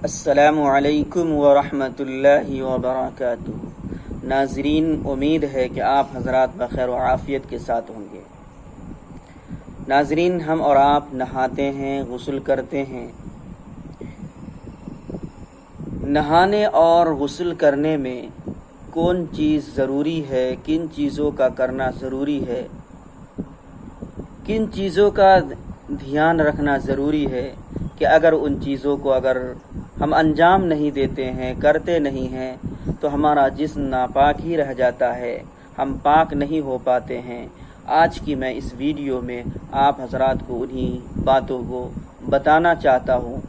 السلام علیکم ورحمۃ اللہ وبرکاتہ۔ ناظرین، امید ہے کہ آپ حضرات بخیر و عافیت کے ساتھ ہوں گے۔ ناظرین، ہم اور آپ نہاتے ہیں، غسل کرتے ہیں۔ نہانے اور غسل کرنے میں کون چیز ضروری ہے، کن چیزوں کا کرنا ضروری ہے، کن چیزوں کا دھیان رکھنا ضروری ہے کہ اگر ان چیزوں کو ہم انجام نہیں دیتے ہیں، کرتے نہیں ہیں، تو ہمارا جسم ناپاک ہی رہ جاتا ہے، ہم پاک نہیں ہو پاتے ہیں۔ آج کی میں اس ویڈیو میں آپ حضرات کو انہی باتوں کو بتانا چاہتا ہوں۔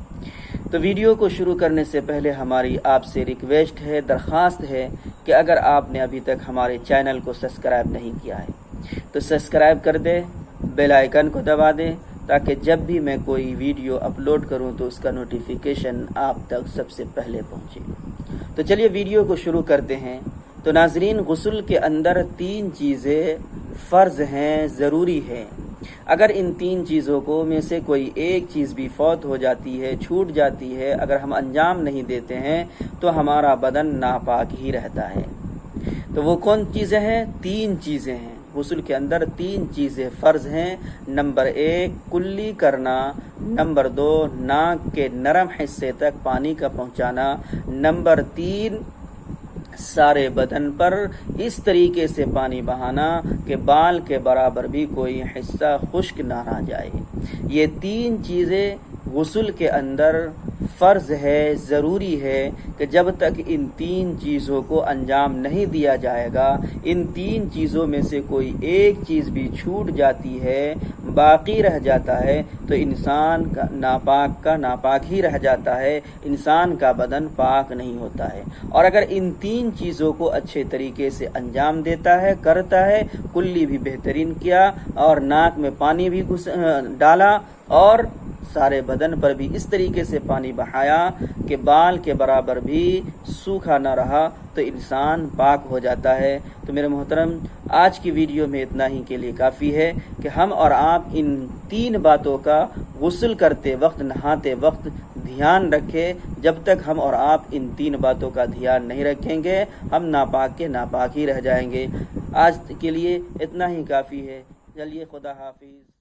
تو ویڈیو کو شروع کرنے سے پہلے ہماری آپ سے ریکویسٹ ہے، درخواست ہے کہ اگر آپ نے ابھی تک ہمارے چینل کو سبسکرائب نہیں کیا ہے تو سبسکرائب کر دیں، بیل آئیکن کو دبا دیں تاکہ جب بھی میں کوئی ویڈیو اپلوڈ کروں تو اس کا نوٹیفیکیشن آپ تک سب سے پہلے پہنچے۔ تو چلیے ویڈیو کو شروع کرتے ہیں۔ تو ناظرین، غسل کے اندر 3 چیزیں فرض ہیں، ضروری ہیں۔ اگر ان 3 چیزوں کو میں سے کوئی ایک چیز بھی فوت ہو جاتی ہے، چھوٹ جاتی ہے، اگر ہم انجام نہیں دیتے ہیں تو ہمارا بدن ناپاک ہی رہتا ہے۔ تو وہ کون چیزیں ہیں؟ 3 چیزیں ہیں۔ غسل کے اندر 3 چیزیں فرض ہیں۔ نمبر 1 کلی کرنا، نمبر 2 ناک کے نرم حصے تک پانی کا پہنچانا، نمبر 3 سارے بدن پر اس طریقے سے پانی بہانا کہ بال کے برابر بھی کوئی حصہ خشک نہ رہ جائے۔ یہ 3 چیزیں غسل کے اندر فرض ہے، ضروری ہے کہ جب تک ان 3 چیزوں کو انجام نہیں دیا جائے گا، ان 3 چیزوں میں سے کوئی ایک چیز بھی چھوٹ جاتی ہے، باقی رہ جاتا ہے، تو انسان کا ناپاک ہی رہ جاتا ہے، انسان کا بدن پاک نہیں ہوتا ہے۔ اور اگر ان 3 چیزوں کو اچھے طریقے سے انجام دیتا ہے، کرتا ہے، کلی بھی بہترین کیا اور ناک میں پانی بھی ڈالا اور سارے بدن پر بھی اس طریقے سے پانی بہایا کہ بال کے برابر بھی سوکھا نہ رہا، تو انسان پاک ہو جاتا ہے۔ تو میرے محترم، آج کی ویڈیو میں اتنا ہی کے لیے کافی ہے کہ ہم اور آپ ان 3 باتوں کا غسل کرتے وقت، نہاتے وقت دھیان رکھیں۔ جب تک ہم اور آپ ان 3 باتوں کا دھیان نہیں رکھیں گے، ہم ناپاک کے ناپاک ہی رہ جائیں گے۔ آج کے لیے اتنا ہی کافی ہے۔ چلیے، خدا حافظ۔